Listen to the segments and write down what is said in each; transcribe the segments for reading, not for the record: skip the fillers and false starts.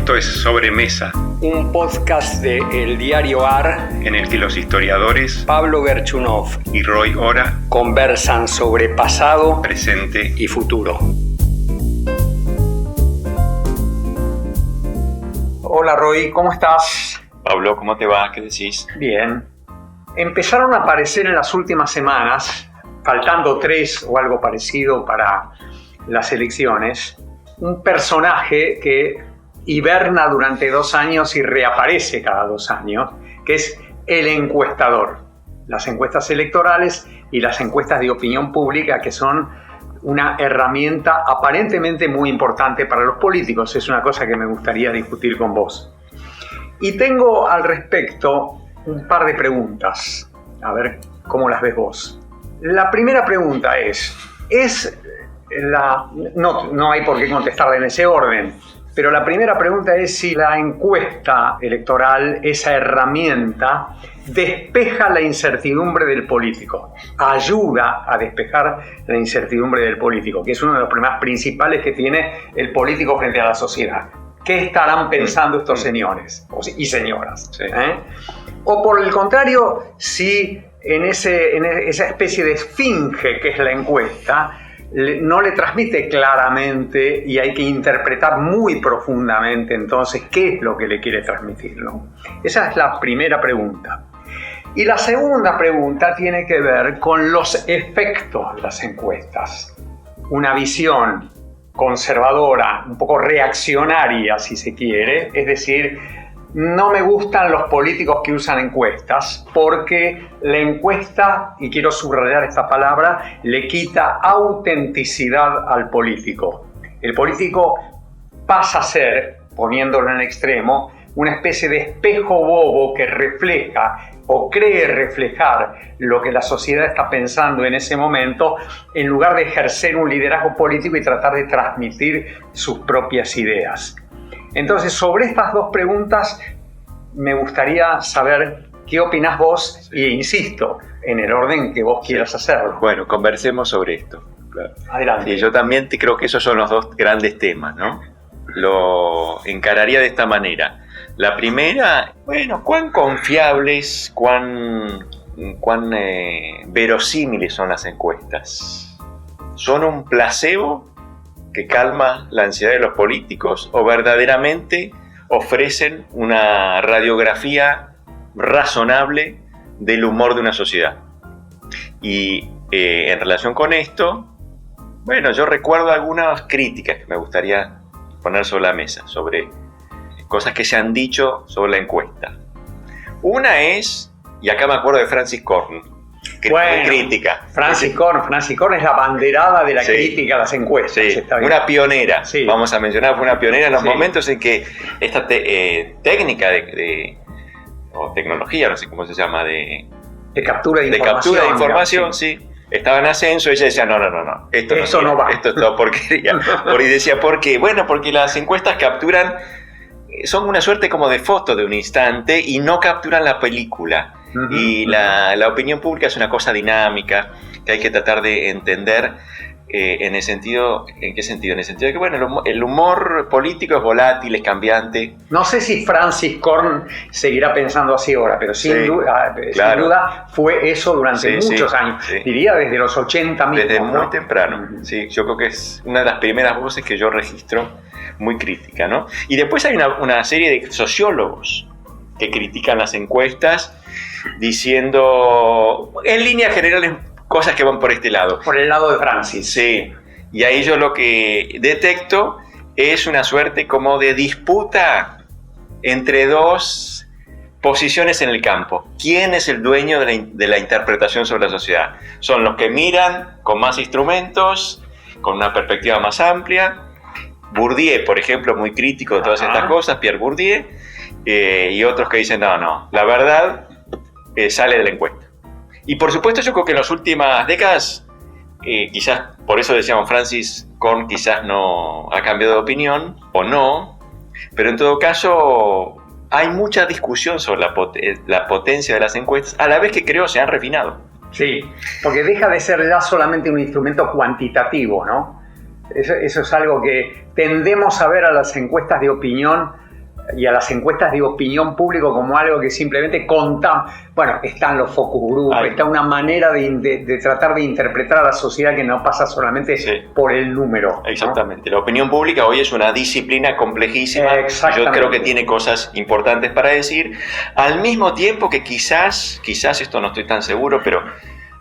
Esto es Sobremesa, un podcast de El Diario AR, en el que los historiadores Pablo Gerchunov y Roy Ora conversan sobre pasado, presente y futuro. Hola Roy, ¿cómo estás? Pablo, ¿cómo te va? ¿Qué decís? Bien. Empezaron a aparecer en las últimas semanas, faltando 3 o algo parecido para las elecciones, un personaje que hiberna durante 2 años y reaparece cada 2 años, que es el encuestador. Las encuestas electorales y las encuestas de opinión pública, que son una herramienta aparentemente muy importante para los políticos. Es una cosa que me gustaría discutir con vos. Y tengo al respecto un par de preguntas, a ver cómo las ves vos. La primera pregunta no hay por qué contestarla en ese orden, pero la primera pregunta es si la encuesta electoral, esa herramienta, despeja la incertidumbre del político, ayuda a despejar la incertidumbre del político, que es uno de los problemas principales que tiene el político frente a la sociedad. ¿Qué estarán pensando estos señores y señoras? Sí. O por el contrario, si en esa especie de esfinge que es la encuesta, no le transmite claramente y hay que interpretar muy profundamente entonces qué es lo que le quiere transmitir, ¿no? Esa es la primera pregunta. Y la segunda pregunta tiene que ver con los efectos de las encuestas. Una visión conservadora, un poco reaccionaria si se quiere, es decir, no me gustan los políticos que usan encuestas porque la encuesta, y quiero subrayar esta palabra, le quita autenticidad al político. El político pasa a ser, poniéndolo en el extremo, una especie de espejo bobo que refleja o cree reflejar lo que la sociedad está pensando en ese momento, en lugar de ejercer un liderazgo político y tratar de transmitir sus propias ideas. Entonces, sobre estas 2 preguntas me gustaría saber qué opinás vos, e insisto, en el orden que vos quieras hacerlo. Bueno, conversemos sobre esto. Claro. Adelante. Sí, yo también creo que esos son los 2 grandes temas, ¿no? Lo encararía de esta manera. La primera, bueno, cuán confiables, cuán verosímiles son las encuestas. ¿Son un placebo que calma la ansiedad de los políticos o verdaderamente ofrecen una radiografía razonable del humor de una sociedad? Y en relación con esto, bueno, yo recuerdo algunas críticas que me gustaría poner sobre la mesa, sobre cosas que se han dicho sobre la encuesta. Una es, y acá me acuerdo de Francis Corn, que fue crítica. Francis Corn es la banderada de la crítica a las encuestas. Sí, una pionera, sí. Vamos a mencionar, fue una pionera en los momentos en que esta técnica o tecnología, no sé cómo se llama, de captura de información. De captura de información, sí. Estaba en ascenso, ella decía, no, esto no va. Esto es todo porquería. Y decía, ¿por qué? Bueno, porque las encuestas capturan, son una suerte como de foto de un instante y no capturan la película. Uh-huh. Y la opinión pública es una cosa dinámica que hay que tratar de entender. ¿En qué sentido? En el sentido de que, bueno, el humor político es volátil, es cambiante. No sé si Francis Corn seguirá pensando así ahora, pero sin duda fue eso durante muchos años. Sí. Diría desde los 80 mismo. Desde muy temprano. Uh-huh. Sí, yo creo que es una de las primeras voces que yo registro muy crítica, ¿no? Y después hay una serie de sociólogos que critican las encuestas diciendo, en líneas generales, cosas que van por este lado. Por el lado de Francis. Sí. Y ahí yo lo que detecto es una suerte como de disputa entre 2 posiciones en el campo. ¿Quién es el dueño de la interpretación sobre la sociedad? ¿Son los que miran con más instrumentos, con una perspectiva más amplia? Bourdieu, por ejemplo, muy crítico de todas estas cosas, Pierre Bourdieu, y otros que dicen, no, la verdad sale de la encuesta. Y por supuesto yo creo que en las últimas décadas, quizás por eso decíamos Francis Corn quizás no ha cambiado de opinión, o no, pero en todo caso hay mucha discusión sobre la potencia de las encuestas, a la vez que creo se han refinado. Sí, porque deja de ser ya solamente un instrumento cuantitativo, ¿no? Eso es algo que tendemos a ver a las encuestas de opinión y a las encuestas de opinión pública como algo que simplemente contamos. Bueno, están los focus group, está una manera de tratar de interpretar a la sociedad que no pasa solamente por el número. Exactamente. ¿No? La opinión pública hoy es una disciplina complejísima. Yo creo que tiene cosas importantes para decir. Al mismo tiempo que quizás esto no estoy tan seguro, pero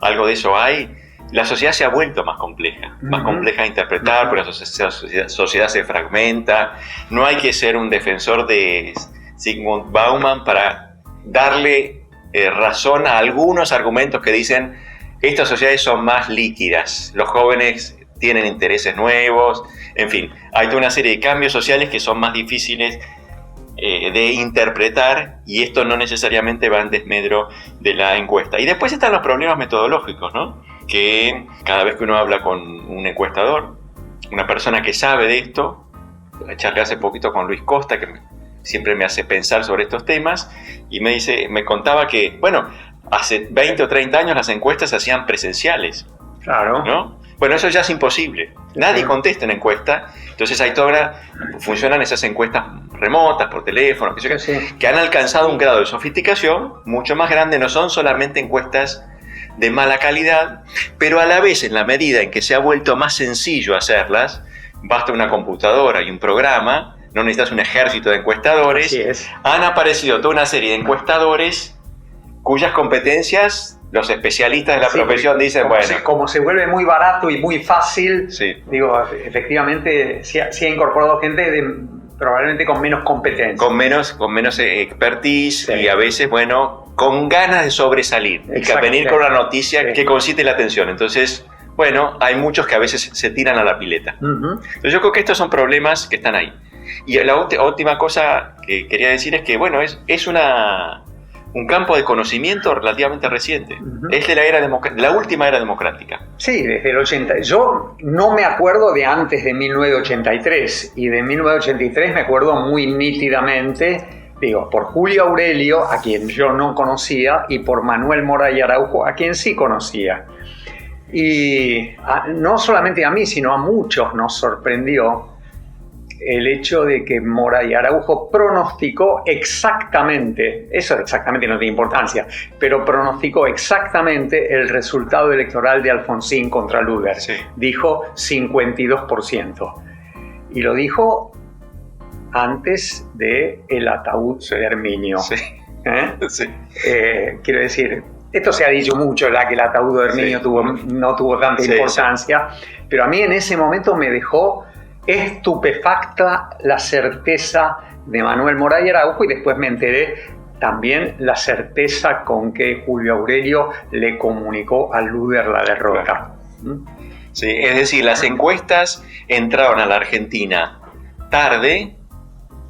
algo de eso hay. La sociedad se ha vuelto más compleja de interpretar, porque la sociedad se fragmenta. No hay que ser un defensor de Zygmunt Bauman para darle razón a algunos argumentos que dicen estas sociedades son más líquidas, los jóvenes tienen intereses nuevos, en fin, hay toda una serie de cambios sociales que son más difíciles de interpretar, y esto no necesariamente va en desmedro de la encuesta. Y después están los problemas metodológicos, ¿no? Que cada vez que uno habla con un encuestador, una persona que sabe de esto, charlé hace poquito con Luis Costa, que siempre me hace pensar sobre estos temas, y me contaba que, bueno, hace 20 o 30 años las encuestas se hacían presenciales. Claro. ¿No? Bueno, eso ya es imposible. Nadie contesta en encuesta, entonces ahora funcionan esas encuestas remotas, por teléfono, que han alcanzado un grado de sofisticación mucho más grande. No son solamente encuestas de mala calidad, pero a la vez, en la medida en que se ha vuelto más sencillo hacerlas, basta una computadora y un programa, no necesitas un ejército de encuestadores. Han aparecido toda una serie de encuestadores cuyas competencias los especialistas de la profesión dicen, como se vuelve muy barato y muy fácil, digo, efectivamente se ha incorporado gente probablemente con menos competencia. Con menos expertise y a veces, con ganas de sobresalir y que venir con una noticia que concite la atención. Entonces, hay muchos que a veces se tiran a la pileta. Entonces yo creo que estos son problemas que están ahí. Y la última cosa que quería decir es que, es un campo de conocimiento relativamente reciente. Es de la última era democrática. Sí, desde el 80. Yo no me acuerdo de antes de 1983, y de 1983 me acuerdo muy nítidamente, por Julio Aurelio, a quien yo no conocía, y por Manuel Mora y Araujo, a quien sí conocía. Y no solamente a mí, sino a muchos nos sorprendió el hecho de que Mora y Araujo pronosticó exactamente, eso exactamente no tiene importancia, pero pronosticó exactamente el resultado electoral de Alfonsín contra Luder. Dijo 52%. Y lo dijo antes del ataúd de Herminio. Quiero decir, esto se ha dicho mucho, que el ataúd de Herminio no tuvo tanta importancia, pero a mí en ese momento me dejó estupefacta la certeza de Manuel Mora y Araujo, y después me enteré también la certeza con que Julio Aurelio le comunicó a Luder la derrota. Sí, es decir, las encuestas entraron a la Argentina tarde,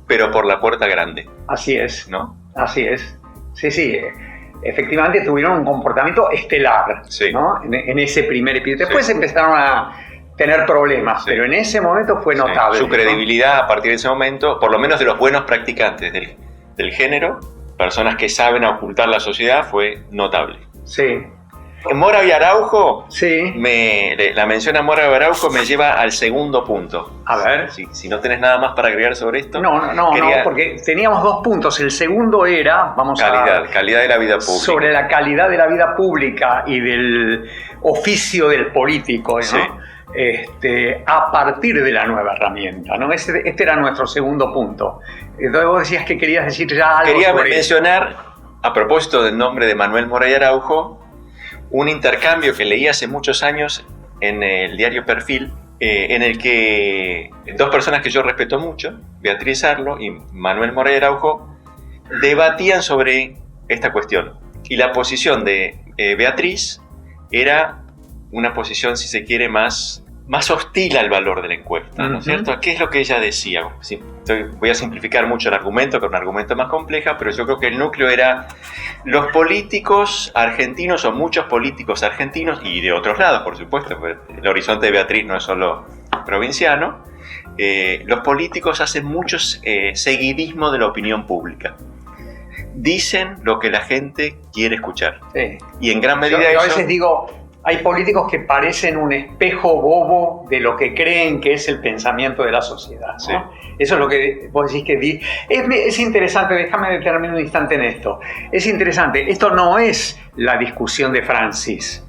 pero por la puerta grande. Así es, ¿no? Así es. Sí. Efectivamente tuvieron un comportamiento estelar, ¿no? En ese primer episodio. Después empezaron a tener problemas, pero en ese momento fue notable. Su credibilidad a partir de ese momento, por lo menos de los buenos practicantes del género, personas que saben ocultar la sociedad, fue notable. Sí. Mora y Araujo, sí. La mención a Mora y Araujo me lleva al segundo punto. A ver. Si no tenés nada más para agregar sobre esto. No, porque teníamos dos puntos. El segundo era, calidad de la vida pública. Sobre la calidad de la vida pública y del oficio del político, ¿no? Sí. A partir de la nueva herramienta, ¿no? Este era nuestro segundo punto. Entonces vos decías que querías decir ya algo. Quería mencionar, a propósito del nombre de Manuel Mora y Araujo, un intercambio que leí hace muchos años en el diario Perfil, en el que dos personas que yo respeto mucho, Beatriz Arlo y Manuel Mora y Araujo, debatían sobre esta cuestión. Y la posición de Beatriz era una posición, si se quiere, más hostil al valor de la encuesta, ¿no es cierto? ¿Qué es lo que ella decía? Voy a simplificar mucho el argumento, que es un argumento más compleja, pero yo creo que el núcleo era los políticos argentinos, o muchos políticos argentinos, y de otros lados, por supuesto, porque el horizonte de Beatriz no es solo provinciano, los políticos hacen mucho seguidismo de la opinión pública. Dicen lo que la gente quiere escuchar. Sí. Y en gran medida yo a veces digo, hay políticos que parecen un espejo bobo de lo que creen que es el pensamiento de la sociedad, ¿no? Sí. Eso es lo que vos decís que... Es interesante, déjame detenerme un instante en esto. Es interesante, esto no es la discusión de Francis,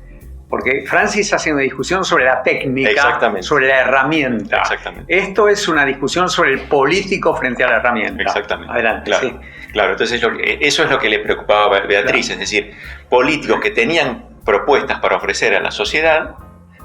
porque Francis hace una discusión sobre la técnica, sobre la herramienta. Esto es una discusión sobre el político frente a la herramienta. Exactamente. Adelante. Claro, sí. Claro, entonces eso es lo que le preocupaba a Beatriz, claro. Es decir, políticos que tenían propuestas para ofrecer a la sociedad,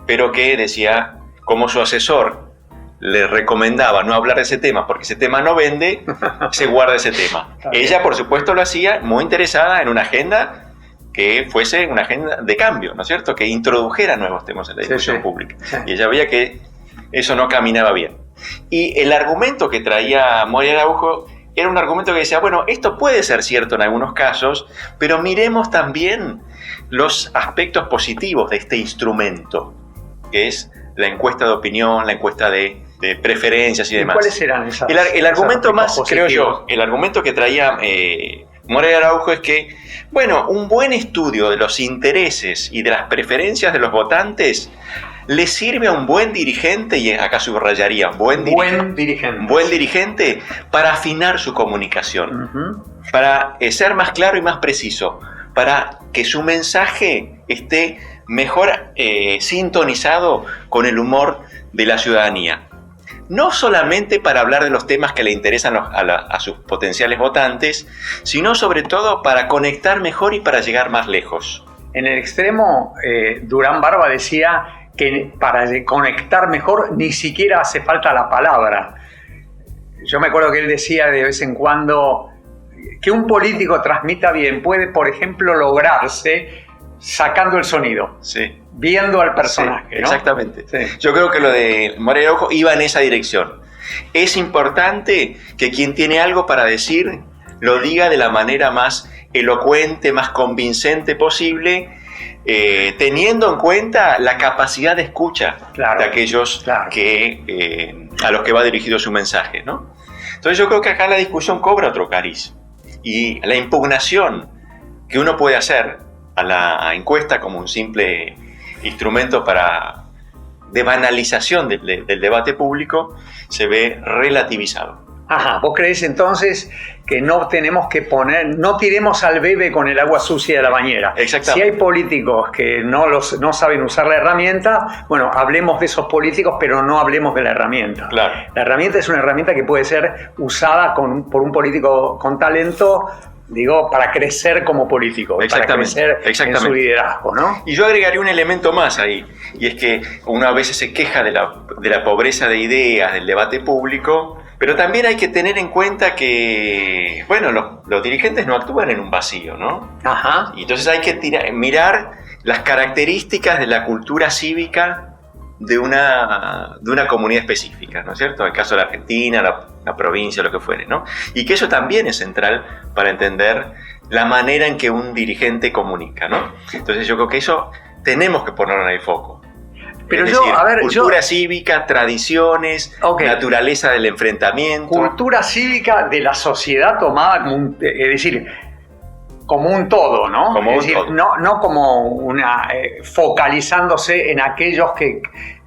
pero que decía, como su asesor le recomendaba no hablar de ese tema porque ese tema no vende, se guarda ese tema. Ella, por supuesto, lo hacía muy interesada en una agenda que fuese una agenda de cambio, ¿no es cierto? Que introdujera nuevos temas en la discusión pública. Sí. Y ella veía que eso no caminaba bien. Y el argumento que traía Moria Araujo era un argumento que decía, bueno, esto puede ser cierto en algunos casos, pero miremos también los aspectos positivos de este instrumento, que es la encuesta de opinión, la encuesta de preferencias y demás. ¿Cuáles eran esas? El argumento más, creo yo, el argumento que traía Moria Araujo es que, bueno, un buen estudio de los intereses y de las preferencias de los votantes le sirve a un buen dirigente, y acá subrayaría, un buen dirigente para afinar su comunicación, para ser más claro y más preciso, para que su mensaje esté mejor sintonizado con el humor de la ciudadanía. No solamente para hablar de los temas que le interesan a sus potenciales votantes, sino sobre todo para conectar mejor y para llegar más lejos. En el extremo, Durán Barba decía que para conectar mejor ni siquiera hace falta la palabra. Yo me acuerdo que él decía de vez en cuando que un político transmita bien puede, por ejemplo, lograrse sacando el sonido, viendo al personaje. Sí, ¿no? Exactamente. Sí. Yo creo que lo de Moria Araujo iba en esa dirección. Es importante que quien tiene algo para decir lo diga de la manera más elocuente, más convincente posible, teniendo en cuenta la capacidad de escucha de aquellos que, a los que va dirigido su mensaje, ¿no? Entonces yo creo que acá la discusión cobra otro cariz, y la impugnación que uno puede hacer a la encuesta como un simple instrumento de banalización del debate público se ve relativizado. Ajá, vos creés entonces que no tenemos que no tiremos al bebé con el agua sucia de la bañera. Exactamente. Si hay políticos que no saben usar la herramienta, bueno, hablemos de esos políticos, pero no hablemos de la herramienta. Claro. La herramienta es una herramienta que puede ser usada por un político con talento, digo, para crecer como político, para crecer en su liderazgo, ¿no? Y yo agregaría un elemento más ahí, y es que uno a veces se queja de la pobreza de ideas del debate público, pero también hay que tener en cuenta que, bueno, los dirigentes no actúan en un vacío, ¿no? Ajá. Y entonces hay que mirar las características de la cultura cívica de una comunidad específica, ¿no es cierto? En el caso de la Argentina, la provincia, lo que fuere, ¿no? Y que eso también es central para entender la manera en que un dirigente comunica, ¿no? Entonces yo creo que eso tenemos que ponerlo en el foco. Pero cultura cívica, tradiciones, naturaleza del enfrentamiento. Cultura cívica de la sociedad tomada como como un todo, ¿no? No como focalizándose en aquellos que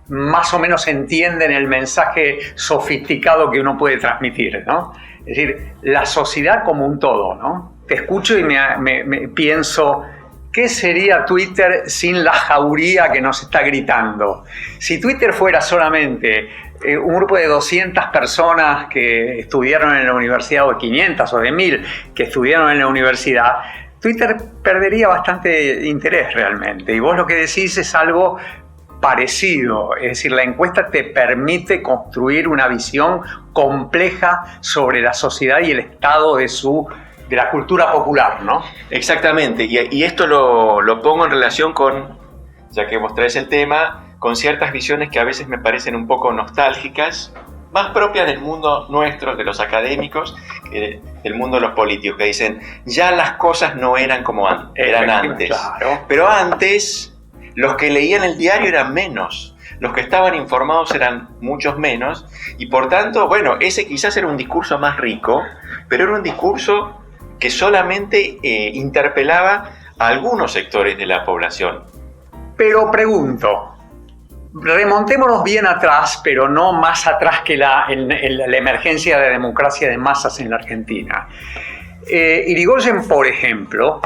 más o menos entienden el mensaje sofisticado que uno puede transmitir, ¿no? Es decir, la sociedad como un todo, ¿no? Te escucho y me pienso, ¿qué sería Twitter sin la jauría que nos está gritando? Si Twitter fuera solamente un grupo de 200 personas que estudiaron en la universidad, o de 500 o de 1000 que estudiaron en la universidad, Twitter perdería bastante interés realmente. Y vos lo que decís es algo parecido, es decir, la encuesta te permite construir una visión compleja sobre la sociedad y el estado de la cultura popular, ¿no? Exactamente, y esto lo pongo en relación con, ya que vos traes el tema, con ciertas visiones que a veces me parecen un poco nostálgicas, más propias del mundo nuestro, de los académicos, que del mundo de los políticos, que dicen, ya las cosas no eran como eran antes. Claro. Pero antes, los que leían el diario eran menos, los que estaban informados eran muchos menos, y por tanto, bueno, ese quizás era un discurso más rico, pero era un discurso que solamente interpelaba a algunos sectores de la población. Pero pregunto, remontémonos bien atrás, pero no más atrás que la emergencia de la democracia de masas en la Argentina. Irigoyen, por ejemplo,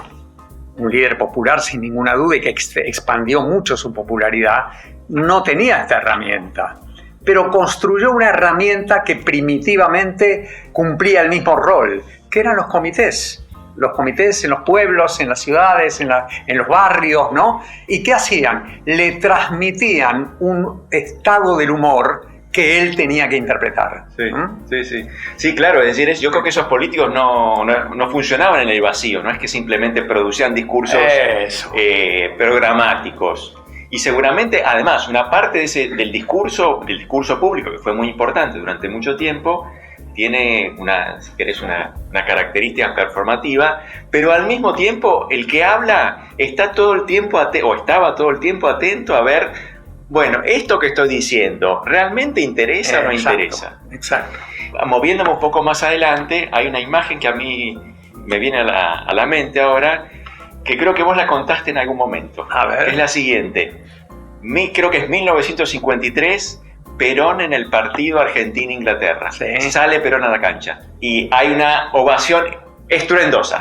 un líder popular sin ninguna duda y que expandió mucho su popularidad, no tenía esta herramienta, pero construyó una herramienta que primitivamente cumplía el mismo rol, que eran los comités. Los comités en los pueblos, en las ciudades, en los barrios, ¿no? ¿Y qué hacían? Le transmitían un estado del humor que él tenía que interpretar. Sí, claro, es decir, yo creo que esos políticos no funcionaban en el vacío, no es que simplemente producían discursos programáticos. Y seguramente, además, una parte del discurso público, que fue muy importante durante mucho tiempo, tiene si querés, una característica performativa, pero al mismo tiempo el que habla está todo el tiempo estaba todo el tiempo atento a ver, bueno, esto que estoy diciendo, ¿realmente interesa o no interesa? Exacto. Moviéndome un poco más adelante, hay una imagen que a mí me viene a la mente ahora, que creo que vos la contaste en algún momento. A ver. Es la siguiente. Creo que es 1953, Perón en el partido Argentina-Inglaterra. Sí. Sale Perón a la cancha y hay una ovación estruendosa.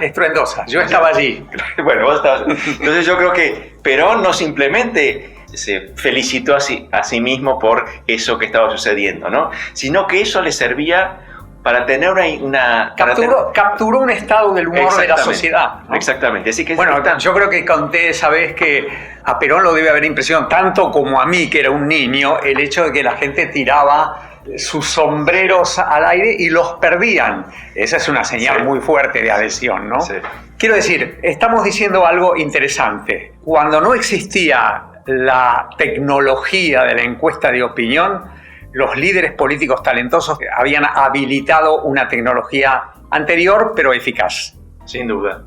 Yo estaba allí. Bueno, vos estabas. Entonces yo creo que Perón no simplemente se felicitó a sí mismo por eso que estaba sucediendo, ¿no? Sino que eso le servía para tener una... Capturó un estado del humor de la sociedad, ¿no? Exactamente. Así que yo creo que conté esa vez que a Perón lo debe haber impresionado, tanto como a mí, que era un niño, el hecho de que la gente tiraba sus sombreros al aire y los perdían. Esa es una señal muy fuerte de adhesión, ¿no? Sí. Quiero decir, estamos diciendo algo interesante. Cuando no existía la tecnología de la encuesta de opinión, los líderes políticos talentosos habían habilitado una tecnología anterior pero eficaz. Sin duda.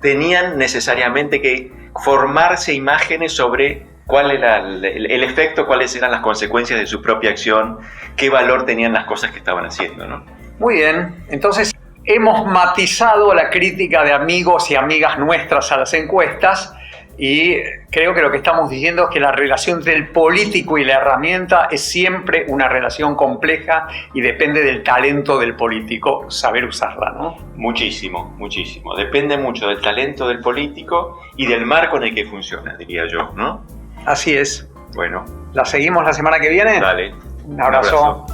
Tenían necesariamente que formarse imágenes sobre cuál era el efecto, cuáles eran las consecuencias de su propia acción, qué valor tenían las cosas que estaban haciendo, ¿no? Muy bien, entonces hemos matizado la crítica de amigos y amigas nuestras a las encuestas. Y creo que lo que estamos diciendo es que la relación entre el político y la herramienta es siempre una relación compleja y depende del talento del político saber usarla, ¿no? Muchísimo. Depende mucho del talento del político y del marco en el que funciona, diría yo, ¿no? Así es. Bueno. ¿La seguimos la semana que viene? Dale. Un abrazo.